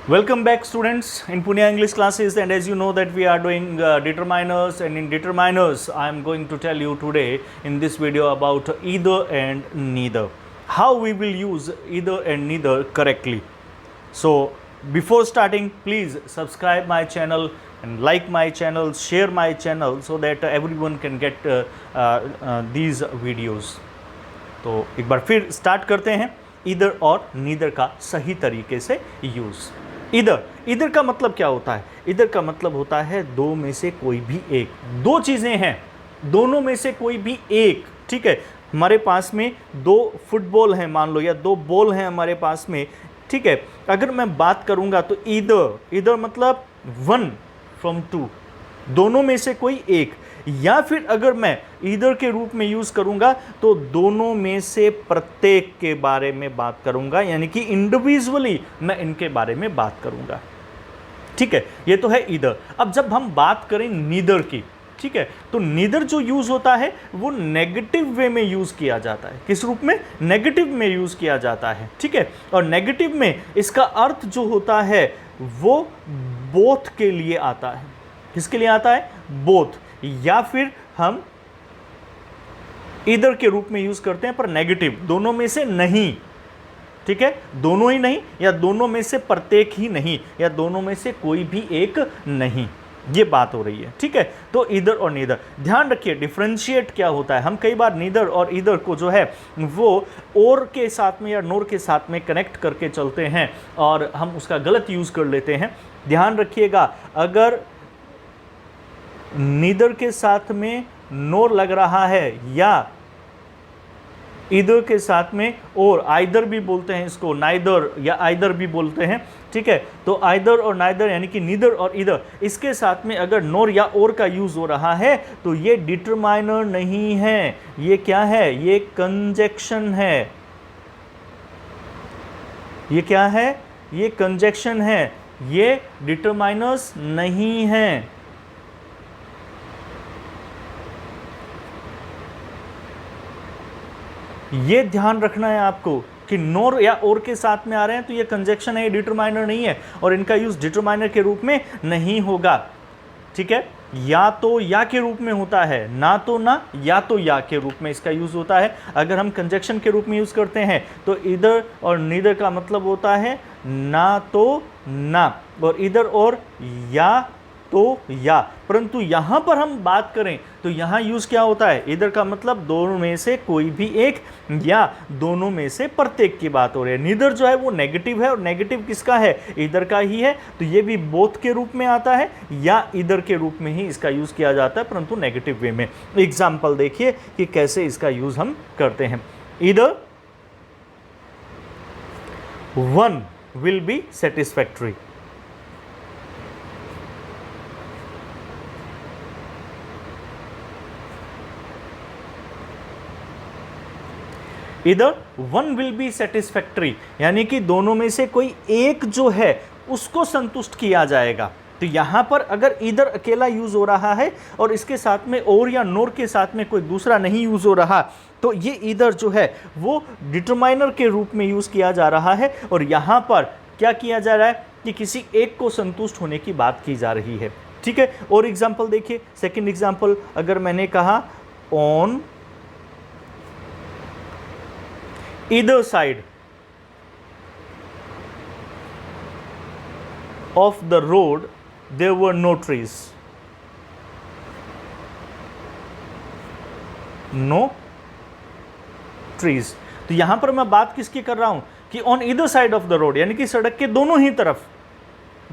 Welcome back students in Punya English classes, and as you know that we are doing determiners, and in determiners I am going to tell you today in this video about either and neither, how we will use either and neither correctly. So before starting, please subscribe my channel and like my channel, share my channel so that everyone can get these videos. तो एक बार फिर start करते हैं इधर और neither का सही तरीके से यूज़। इधर का मतलब क्या होता है? इधर का मतलब होता है दो में से कोई भी एक। दो चीज़ें हैं, दोनों में से कोई भी एक, ठीक है। हमारे पास में दो फुटबॉल हैं मान लो, या दो बॉल हैं हमारे पास में, ठीक है। अगर मैं बात करूंगा तो इधर मतलब वन फ्रॉम टू, दोनों में से कोई एक। या फिर अगर मैं ईदर के रूप में यूज करूंगा तो दोनों में से प्रत्येक के बारे में बात करूंगा, यानी कि इंडिविजुअली मैं इनके बारे में बात करूंगा, ठीक है। ये तो है ईदर। अब जब हम बात करें नीदर की, ठीक है, तो नीदर जो यूज होता है वो नेगेटिव वे में यूज किया जाता है। किस रूप में? नेगेटिव में यूज किया जाता है, ठीक है। और नेगेटिव में इसका अर्थ जो होता है वो बोथ के लिए आता है। किसके लिए आता है? बोथ। या फिर हम इधर के रूप में यूज करते हैं पर नेगेटिव, दोनों में से नहीं, ठीक है। दोनों ही नहीं, या दोनों में से प्रत्येक ही नहीं, या दोनों में से कोई भी एक नहीं, ये बात हो रही है, ठीक है। तो इधर और नीदर, ध्यान रखिए डिफरेंशिएट क्या होता है। हम कई बार नीदर और इधर को जो है वो और के साथ में या नोर के साथ में कनेक्ट करके चलते हैं और हम उसका गलत यूज कर लेते हैं। ध्यान रखिएगा, अगर नीदर के साथ में नोर लग रहा है या इधर के साथ में और, आइदर भी बोलते हैं इसको, नाइदर या आइदर भी बोलते हैं, ठीक है। तो आइदर और नाइदर यानी कि नीदर और इधर, इसके साथ में अगर नोर या और का यूज हो रहा है तो ये डिटरमाइनर नहीं है। ये क्या है? ये कंजक्शन है। ये क्या है? ये कंजक्शन है, ये डिटरमाइनर्स नहीं है। ये ध्यान रखना है आपको कि नोर या और के साथ में आ रहे हैं तो ये कंजक्शन है, ये डिटरमाइनर नहीं है, और इनका यूज डिटरमाइनर के रूप में नहीं होगा, ठीक है। या तो या के रूप में होता है, ना तो ना, या तो या के रूप में इसका यूज होता है। अगर हम कंजक्शन के रूप में यूज करते हैं तो इधर और नीदर का मतलब होता है ना तो ना, और इधर और या तो या। परंतु यहां पर हम बात करें तो यहां यूज क्या होता है? इधर का मतलब दोनों में से कोई भी एक, या दोनों में से प्रत्येक की बात हो रही है। नीदर जो है वो नेगेटिव है, और नेगेटिव किसका है? इधर का ही है, तो ये भी बोथ के रूप में आता है या इधर के रूप में ही इसका यूज किया जाता है, परंतु नेगेटिव वे में। एग्जाम्पल देखिए कि कैसे इसका यूज हम करते हैं। इधर वन विल बी सेटिस्फैक्टरी, इधर वन विल बी सेटिस्फैक्टरी, यानी कि दोनों में से कोई एक जो है उसको संतुष्ट किया जाएगा। तो यहां पर अगर इधर अकेला यूज हो रहा है और इसके साथ में और या नोर के साथ में कोई दूसरा नहीं यूज हो रहा, तो ये इधर जो है वो डिटरमाइनर के रूप में यूज किया जा रहा है, और यहां पर क्या किया जा रहा है कि किसी एक को संतुष्ट होने की बात की जा रही है, ठीक है। और एग्जाम्पल देखिए, सेकेंड एग्जाम्पल, अगर मैंने कहा on either side of the road there were no trees, no trees। तो यहां पर मैं बात किसकी कर रहा हूं कि on either side of the road, यानी कि सड़क के दोनों ही तरफ,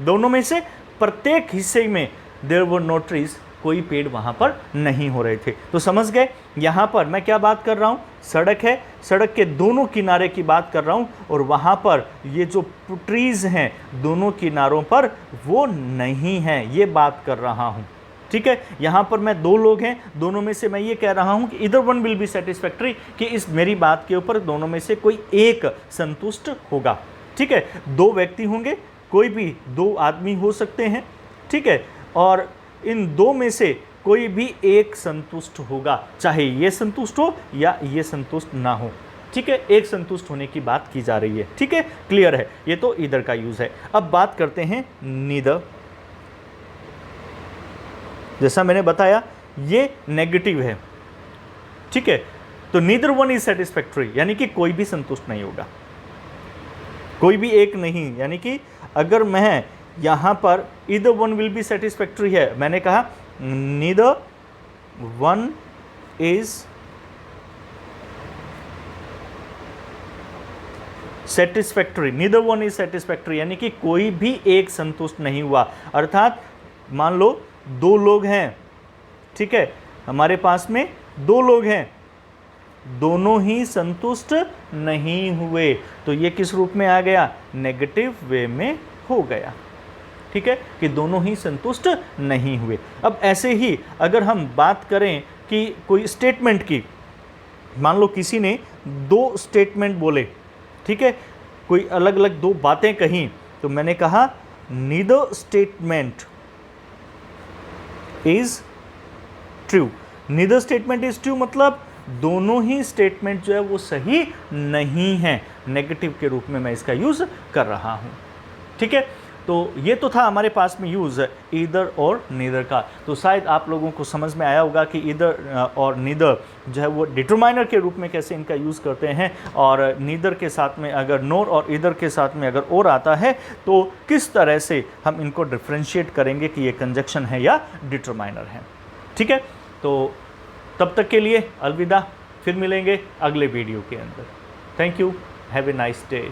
दोनों में से प्रत्येक हिस्से में there were no trees, कोई पेड़ वहां पर नहीं हो रहे थे। तो समझ गए यहां पर मैं क्या बात कर रहा हूं? सड़क है, सड़क के दोनों किनारे की बात कर रहा हूं, और वहां पर ये जो ट्रीज हैं दोनों किनारों पर वो नहीं है, ये बात कर रहा हूं, ठीक है। यहां पर मैं दो लोग हैं, दोनों में से मैं ये कह रहा हूं कि इधर वन विल बी सेटिस्फैक्टरी, कि इस मेरी बात के ऊपर दोनों में से कोई एक संतुष्ट होगा, ठीक है। दो व्यक्ति होंगे, कोई भी दो आदमी हो सकते हैं, ठीक है, और इन दो में से कोई भी एक संतुष्ट होगा, चाहे ये संतुष्ट हो या ये संतुष्ट ना हो, ठीक है, एक संतुष्ट होने की बात की जा रही है। ठीक है, क्लियर है, ये तो ईदर का यूज है। अब बात करते हैं नीदर। जैसा मैंने बताया ये नेगेटिव है। ठीक है, तो नीदर वन इज सेटिस्फैक्टरी, यानी कि कोई भी संतुष्ट नहीं होगा, कोई भी एक नहीं। यानी कि अगर मैं यहां पर either one will be satisfactory है, मैंने कहा neither one is satisfactory, neither one is satisfactory, यानी कि कोई भी एक संतुष्ट नहीं हुआ। अर्थात मान लो दो लोग हैं, ठीक है, हमारे पास में दो लोग हैं, दोनों ही संतुष्ट नहीं हुए, तो ये किस रूप में आ गया, नेगेटिव वे में हो गया। ठीक है, कि दोनों ही संतुष्ट नहीं हुए। अब ऐसे ही अगर हम बात करें कि कोई स्टेटमेंट की, मान लो किसी ने दो स्टेटमेंट बोले, ठीक है, कोई अलग अलग दो बातें कहीं, तो मैंने कहा neither statement is true. Neither statement is true मतलब दोनों ही स्टेटमेंट जो है वो सही नहीं है, नेगेटिव के रूप में मैं इसका यूज कर रहा हूं। ठीक है, तो ये तो था हमारे पास में यूज ईदर और नीदर का। तो शायद आप लोगों को समझ में आया होगा कि ईदर और नीदर जो है वो डिटरमाइनर के रूप में कैसे इनका यूज़ करते हैं, और नीदर के साथ में अगर नोर और ईदर के साथ में अगर और आता है तो किस तरह से हम इनको डिफ्रेंशिएट करेंगे कि ये कंजक्शन है या डिटरमाइनर है। ठीक है, तो तब तक के लिए अलविदा, फिर मिलेंगे अगले वीडियो के अंदर। Thank you, have a nice day.